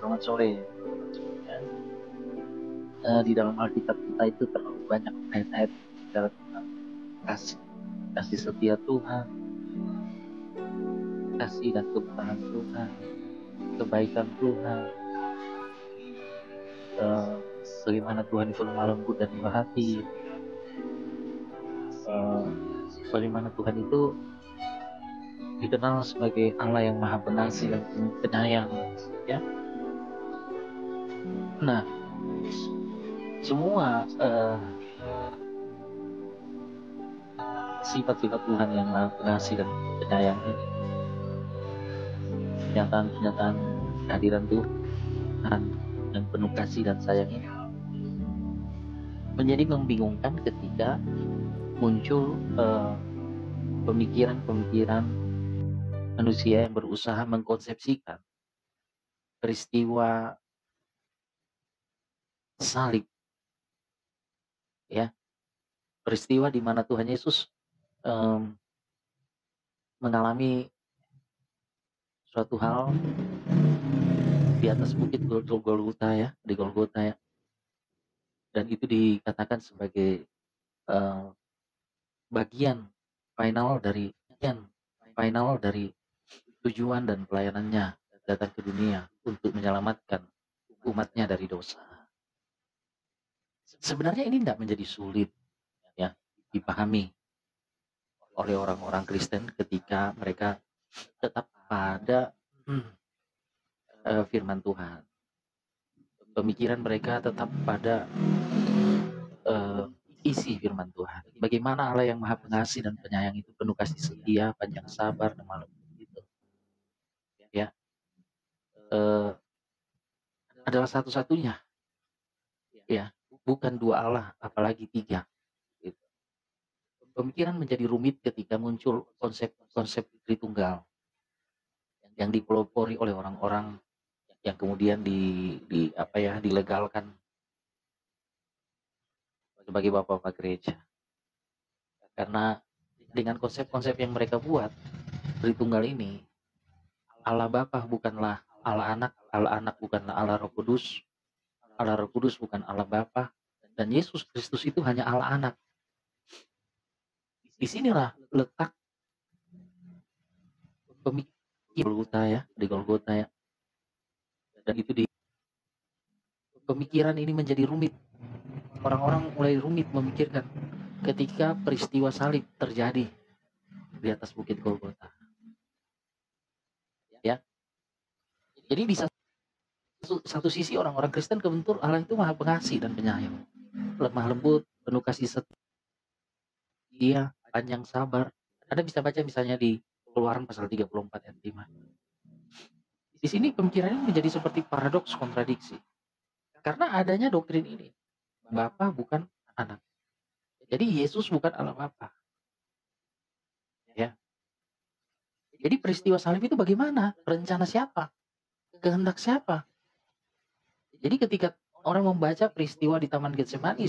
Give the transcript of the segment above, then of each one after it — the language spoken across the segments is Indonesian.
Selamat sore. Ya. Di dalam Alkitab kita itu terlalu banyak ayat-ayat bicara tentang kasih, kasih setia Tuhan, kasih dan kebenaran Tuhan, kebaikan Tuhan, eh, bagaimana Tuhan itu lemah lembut dan murah hati, bagaimana Tuhan itu dikenal sebagai Allah yang maha pengasih dan penyayang. Ya. Nah, semua sifat-sifat Tuhan yang maha pengasih dan penyayang ini, kenyataan-kenyataan kehadiran Tuhan yang penuh kasih dan sayang ini menjadi membingungkan ketika muncul pemikiran-pemikiran manusia yang berusaha mengkonsepsikan peristiwa salib, ya, peristiwa di mana Tuhan Yesus mengalami suatu hal di atas bukit Golgota, ya, di Golgota, ya, dan itu dikatakan sebagai bagian final dari tujuan dan pelayanannya datang ke dunia untuk menyelamatkan umatnya dari dosa. Sebenarnya ini tidak menjadi sulit, ya, dipahami oleh orang-orang Kristen ketika mereka tetap pada firman Tuhan. Pemikiran mereka tetap pada isi firman Tuhan. Bagaimana Allah yang maha pengasih dan penyayang itu penuh kasih setia, panjang sabar, lemah lembut, gitu. Ya, adalah satu-satunya, ya, bukan dua Allah, apalagi tiga. Gitu. Pemikiran menjadi rumit ketika muncul konsep Tritunggal yang dipelopori oleh orang-orang yang kemudian dilegalkan sebagai bapak-bapak gereja. Karena dengan konsep-konsep yang mereka buat, Tritunggal ini, Allah Bapa bukanlah Allah Anak bukanlah Allah Roh Kudus bukan Allah Bapa, dan Yesus Kristus itu hanya Allah Anak. Disinilah letak pemikiran di Golgota, ya. Dan itu pemikiran ini menjadi rumit. Orang-orang mulai rumit memikirkan ketika peristiwa salib terjadi di atas bukit Golgota. Ya. Jadi di satu sisi orang-orang Kristen kebentur Allah itu maha pengasih dan penyayang, lemah lembut, penuh kasih setia, panjang sabar. Anda bisa baca misalnya di Keluaran pasal 34 ayat 5. Di sini pemikirannya menjadi seperti paradoks kontradiksi. Karena adanya doktrin ini, Bapa bukan Anak. Jadi Yesus bukan Allah Bapa. Ya. Jadi peristiwa salib itu bagaimana? Rencana siapa? Kehendak siapa? Jadi ketika orang membaca peristiwa di Taman Getsemani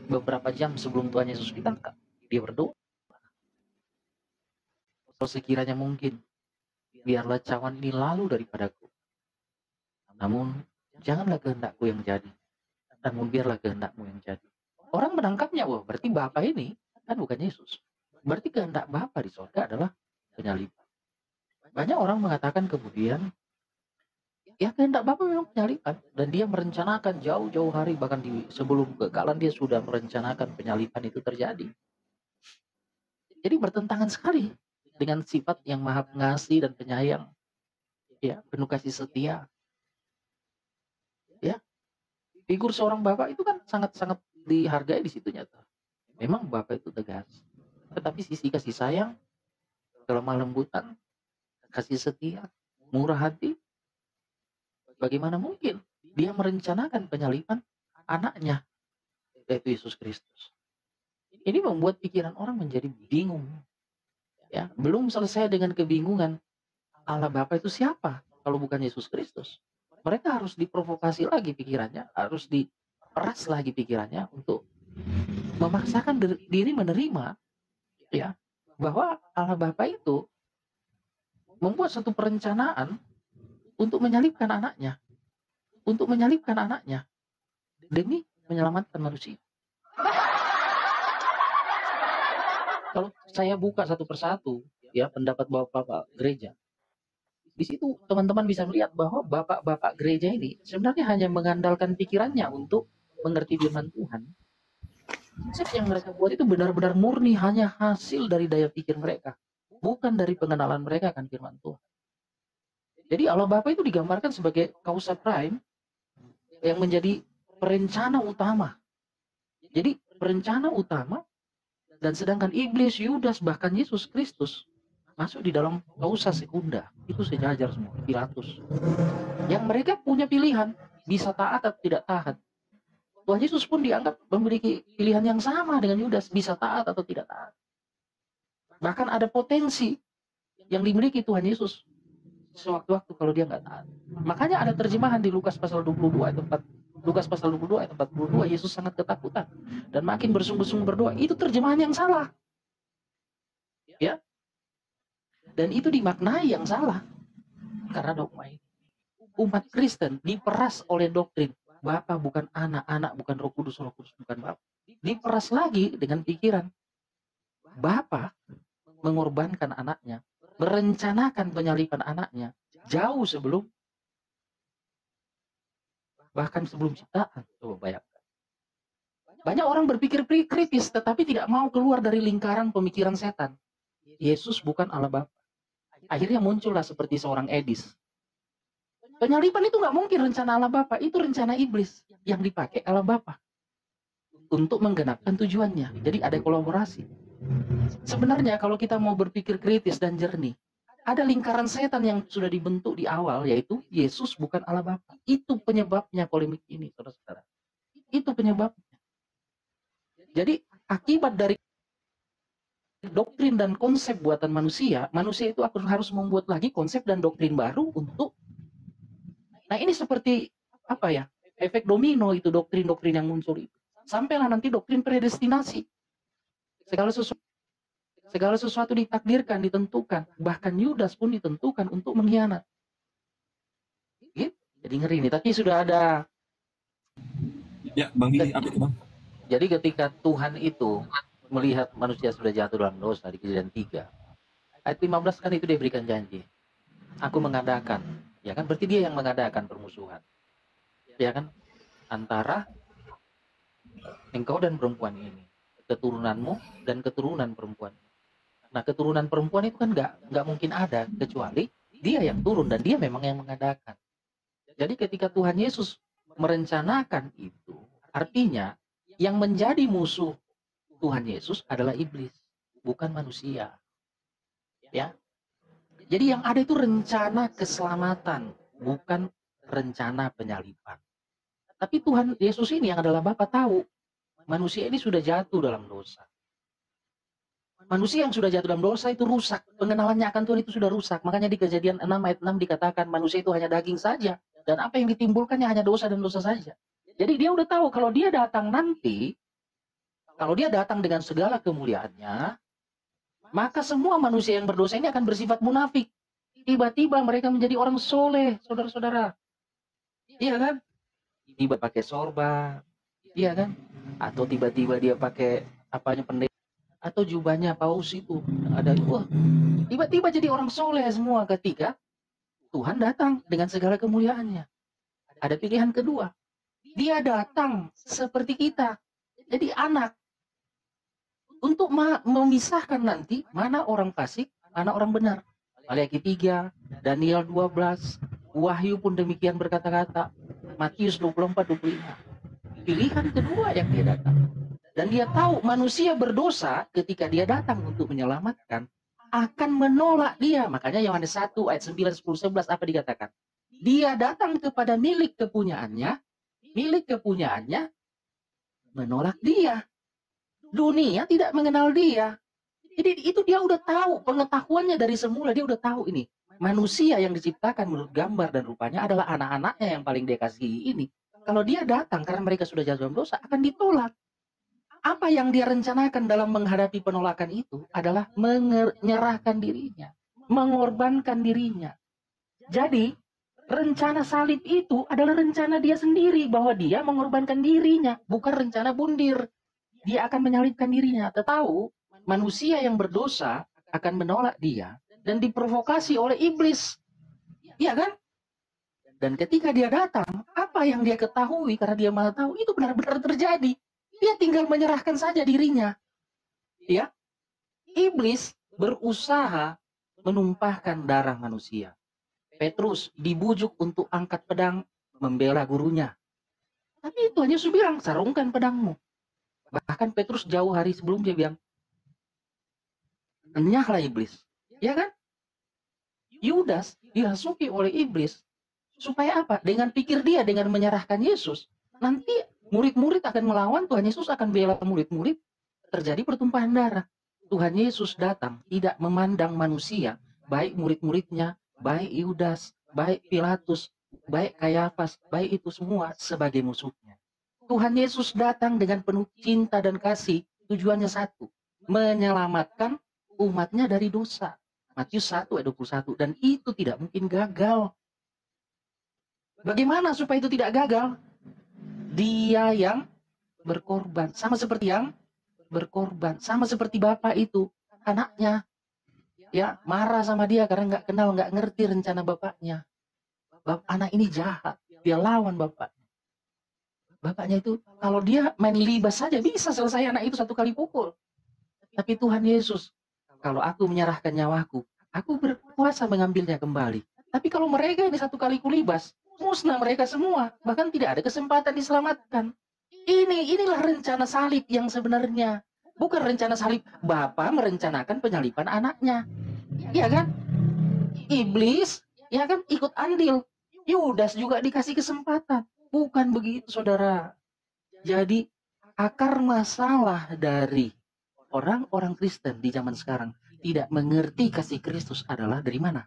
beberapa jam sebelum Tuhan Yesus ditangkap, dia berdoa, kalau sekiranya mungkin, biarlah cawan ini lalu daripadaku. Namun janganlah kehendakku yang jadi, namun biarlah kehendakmu yang jadi. Orang menangkapnya, wah, berarti Bapa ini kan bukan Yesus. Berarti kehendak Bapa di surga adalah penyaliban. Banyak orang mengatakan kemudian, ya, kehendak Bapa memang penyaliban, dan dia merencanakan jauh-jauh hari, bahkan sebelum kekekalan dia sudah merencanakan penyaliban itu terjadi. Jadi bertentangan sekali dengan sifat yang maha pengasih dan penyayang, ya, penuh kasih setia. Ya, figur seorang Bapak itu kan sangat-sangat dihargai di situ nyata. Memang Bapak itu tegas, tetapi sisi kasih sayang, kelemah lembutan, kasih setia, murah hati, bagaimana mungkin dia merencanakan penyaliban anaknya, yaitu Yesus Kristus. Ini membuat pikiran orang menjadi bingung. Ya, belum selesai dengan kebingungan, Allah Bapa itu siapa kalau bukan Yesus Kristus? Mereka harus diprovokasi lagi pikirannya, harus diperas lagi pikirannya untuk memaksakan diri menerima, ya, bahwa Allah Bapa itu membuat satu perencanaan untuk menyalibkan anaknya. untuk menyalibkan anaknya demi menyelamatkan manusia. Kalau saya buka satu persatu ya pendapat bapak-bapak gereja, di situ teman-teman bisa melihat bahwa bapak-bapak gereja ini sebenarnya hanya mengandalkan pikirannya untuk mengerti firman Tuhan. Konsep yang mereka buat itu benar-benar murni hanya hasil dari daya pikir mereka, bukan dari pengenalan mereka akan firman Tuhan. Jadi Allah Bapa itu digambarkan sebagai causa prime yang menjadi perencana utama. Jadi perencana utama, dan sedangkan iblis, Yudas, bahkan Yesus Kristus masuk di dalam causa sekunda. Itu sejajar semua, Pilatus. Yang mereka punya pilihan, bisa taat atau tidak taat. Tuhan Yesus pun dianggap memiliki pilihan yang sama dengan Yudas, bisa taat atau tidak taat. Bahkan ada potensi yang dimiliki Tuhan Yesus sewaktu-waktu kalau dia nggak taat. Makanya ada terjemahan di Lukas pasal 22 ayat 4. Lukas pasal 22 ayat 42, Yesus sangat ketakutan dan makin bersungguh-sungguh berdoa. Itu terjemahan yang salah. Ya. Dan itu dimaknai yang salah. Karena dogma ini. Umat Kristen diperas oleh doktrin. Bapa bukan anak, anak bukan Roh Kudus bukan Bapa. Diperas lagi dengan pikiran Bapa mengorbankan anaknya, merencanakan penyaliban anaknya jauh sebelum, bahkan sebelum ciptaan. Coba bayangkan. Banyak orang berpikir kritis tetapi tidak mau keluar dari lingkaran pemikiran setan. Yesus bukan Allah Bapa. Akhirnya muncullah seperti seorang Edis. Penyaliban itu nggak mungkin rencana Allah Bapa, itu rencana iblis yang dipakai Allah Bapa untuk menggenapkan tujuannya. Jadi ada kolaborasi. Sebenarnya kalau kita mau berpikir kritis dan jernih, ada lingkaran setan yang sudah dibentuk di awal, yaitu Yesus bukan Allah Bapa. Itu penyebabnya polemik ini, saudara-saudara. Itu penyebabnya. Jadi akibat dari doktrin dan konsep buatan manusia, manusia itu harus membuat lagi konsep dan doktrin baru untuk. Nah ini seperti apa ya? Efek domino itu doktrin-doktrin yang muncul itu. Sampailah nanti doktrin predestinasi. Segala sesuatu ditakdirkan, ditentukan. Bahkan Yudas pun ditentukan untuk mengkhianat. Gitu. Jadi ngeri nih. Tapi sudah ada. Ya, Bang Billy, apa itu, Bang? Jadi ketika Tuhan itu melihat manusia sudah jatuh dalam dosa di Kejadian 3. Ayat 15 kan itu dia berikan janji. Aku mengadakan. Ya kan, berarti dia yang mengadakan permusuhan. Ya kan, antara engkau dan perempuan ini, keturunanmu dan keturunan perempuan. Nah, keturunan perempuan itu kan nggak mungkin ada kecuali dia yang turun dan dia memang yang mengadakan. Jadi ketika Tuhan Yesus merencanakan itu, artinya yang menjadi musuh Tuhan Yesus adalah iblis, bukan manusia. Ya. Jadi yang ada itu rencana keselamatan, bukan rencana penyaliban. Tapi Tuhan Yesus ini yang adalah Bapa tahu manusia ini sudah jatuh dalam dosa. Manusia yang sudah jatuh dalam dosa itu rusak. Pengenalannya akan Tuhan itu sudah rusak. Makanya di Kejadian 6 ayat 6 dikatakan manusia itu hanya daging saja. Dan apa yang ditimbulkannya hanya dosa dan dosa saja. Jadi dia udah tahu kalau dia datang nanti, kalau dia datang dengan segala kemuliaannya, maka semua manusia yang berdosa ini akan bersifat munafik. Tiba-tiba mereka menjadi orang soleh, saudara-saudara. Iya kan? Tiba pakai sorban. Iya kan? Atau tiba-tiba dia pakai apanya pendeta. Atau jubahnya paus itu. Ada, wah, tiba-tiba jadi orang soleh semua ketika Tuhan datang dengan segala kemuliaannya. Ada pilihan kedua. Dia datang seperti kita. Jadi anak. Untuk memisahkan nanti mana orang fasik, mana orang benar. Maliaki 3, Daniel 12, Wahyu pun demikian berkata-kata. Matius 24-25. Pilihan kedua yang dia datang. Dan dia tahu manusia berdosa ketika dia datang untuk menyelamatkan akan menolak dia. Makanya Yohanes 1 ayat 9, 10, 11 apa dikatakan? Dia datang kepada milik kepunyaannya menolak dia. Dunia tidak mengenal dia. Jadi itu dia udah tahu, pengetahuannya dari semula dia udah tahu ini. Manusia yang diciptakan menurut gambar dan rupanya adalah anak-anaknya yang paling dia kasihi ini. Kalau dia datang karena mereka sudah jatuh dalam dosa akan ditolak. Apa yang dia rencanakan dalam menghadapi penolakan itu adalah menyerahkan dirinya, mengorbankan dirinya. Jadi Rencana salib itu adalah rencana dia sendiri, bahwa dia mengorbankan dirinya, bukan rencana bundir. Dia akan menyalibkan dirinya. Tahu manusia yang berdosa akan menolak dia dan diprovokasi oleh iblis. Iya kan? Dan ketika dia datang, apa yang dia ketahui karena dia maha tahu itu benar-benar terjadi. Dia tinggal menyerahkan saja dirinya. Ya, iblis berusaha menumpahkan darah manusia. Petrus dibujuk untuk angkat pedang membela gurunya. Tapi Tuhan Yesus bilang, sarungkan pedangmu. Bahkan Petrus jauh hari sebelum dia bilang, enyahlah iblis. Ya kan? Yudas dirasuki oleh iblis. Supaya apa? Dengan pikir dia, dengan menyerahkan Yesus, nanti murid-murid akan melawan, Tuhan Yesus akan bela murid-murid, terjadi pertumpahan darah. Tuhan Yesus datang tidak memandang manusia, baik murid-muridnya, baik Yudas, baik Pilatus, baik Kayafas, baik itu semua sebagai musuhnya. Tuhan Yesus datang dengan penuh cinta dan kasih, tujuannya satu, menyelamatkan umatnya dari dosa. Matius 1 ayat 21, dan itu tidak mungkin gagal. Bagaimana supaya itu tidak gagal? Dia yang berkorban, sama seperti yang berkorban, sama seperti bapak itu, anaknya ya marah sama dia karena nggak kenal, nggak ngerti rencana bapaknya. Anak ini jahat, dia lawan bapaknya. Bapaknya itu kalau dia main libas saja bisa selesai anak itu satu kali pukul. Tapi Tuhan Yesus, kalau aku menyerahkan nyawaku, aku berkuasa mengambilnya kembali. Tapi kalau mereka ini satu kali kulibas, musnah mereka semua, bahkan tidak ada kesempatan diselamatkan. Inilah rencana salib yang sebenarnya. Bukan rencana salib, Bapa merencanakan penyaliban anaknya. Iya kan? Iblis, ya kan, ikut andil. Yudas juga dikasih kesempatan. Bukan begitu, saudara. Jadi, akar masalah dari orang-orang Kristen di zaman sekarang tidak mengerti kasih Kristus adalah dari mana?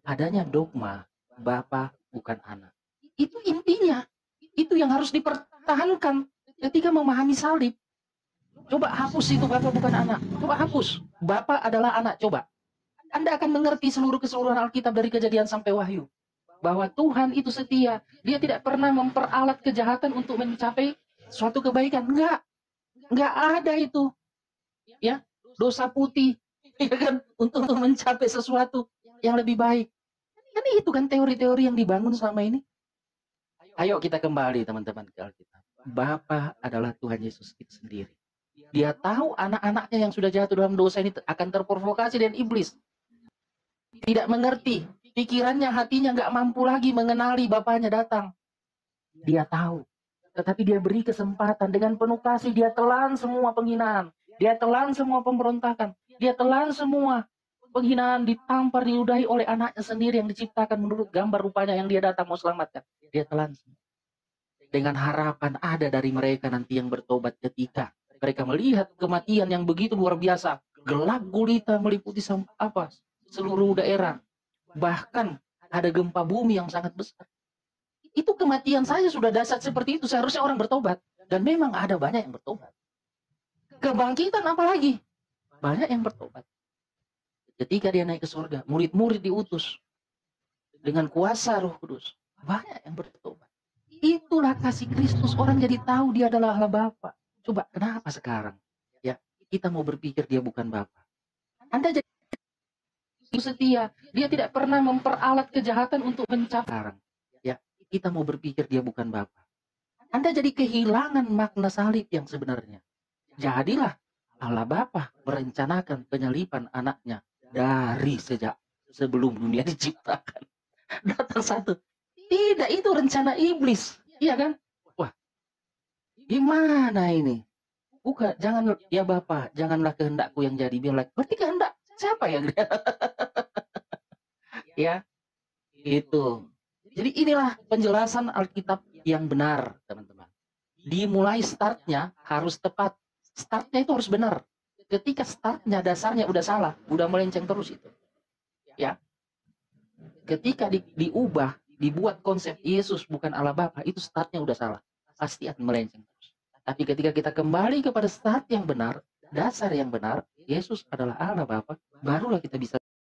Adanya dogma, Bapa bukan anak. Itu intinya. Itu yang harus dipertahankan ketika memahami salib. Coba hapus itu Bapa bukan anak. Coba hapus. Bapa adalah anak. Coba. Anda akan mengerti keseluruhan Alkitab dari Kejadian sampai Wahyu. Bahwa Tuhan itu setia. Dia tidak pernah memperalat kejahatan untuk mencapai suatu kebaikan. Enggak ada itu. Ya, dosa putih. Ya kan? Untuk mencapai sesuatu yang lebih baik. Kan itu kan teori-teori yang dibangun selama ini. Ayo kita kembali teman-teman ke Alkitab. Bapa adalah Tuhan Yesus itu sendiri. Dia tahu anak-anaknya yang sudah jatuh dalam dosa ini akan terprovokasi dengan iblis. Tidak mengerti. Pikirannya, hatinya nggak mampu lagi mengenali Bapaknya datang. Dia tahu. Tetapi dia beri kesempatan dengan penuh kasih. Dia telan semua penghinaan. Dia telan semua pemberontakan. Dia telan semua penghinaan, ditampar, diludahi oleh anaknya sendiri yang diciptakan menurut gambar rupanya yang dia datang mau selamatkan. Dia telan semua. Dengan harapan ada dari mereka nanti yang bertobat ketika mereka melihat kematian yang begitu luar biasa. Gelap gulita meliputi seluruh daerah. Bahkan ada gempa bumi yang sangat besar. Itu kematian saja sudah dahsyat seperti itu. Seharusnya orang bertobat. Dan memang ada banyak yang bertobat. Kebangkitan apalagi? Banyak yang bertobat. Ketika dia naik ke surga, murid-murid diutus dengan kuasa Roh Kudus. Banyak yang bertobat. Itulah kasih Kristus. Orang jadi tahu dia adalah Allah Bapa. Coba kenapa sekarang? Ya, kita mau berpikir dia bukan Bapa. Anda jadi setia. Dia tidak pernah memperalat kejahatan untuk mencapai. Ya, kita mau berpikir dia bukan Bapa. Anda jadi kehilangan makna salib yang sebenarnya. Jadilah Allah Bapa merencanakan penyaliban anaknya dari sejak sebelum dunia diciptakan. Datang satu. Tidak, itu rencana iblis. Iya kan? Wah, gimana ini? Bukan, jangan, ya Bapak, janganlah kehendakku yang jadi, biarlah. Berarti kehendak siapa yang ya, itu. Jadi inilah penjelasan Alkitab yang benar, teman-teman. Dimulai startnya harus tepat. Startnya itu harus benar. Ketika startnya dasarnya udah salah, udah melenceng terus itu. Ya. Ketika diubah, dibuat konsep Yesus bukan Allah Bapa, itu startnya udah salah. Pasti akan melenceng terus. Tapi ketika kita kembali kepada start yang benar, dasar yang benar, Yesus adalah Allah Bapa, barulah kita bisa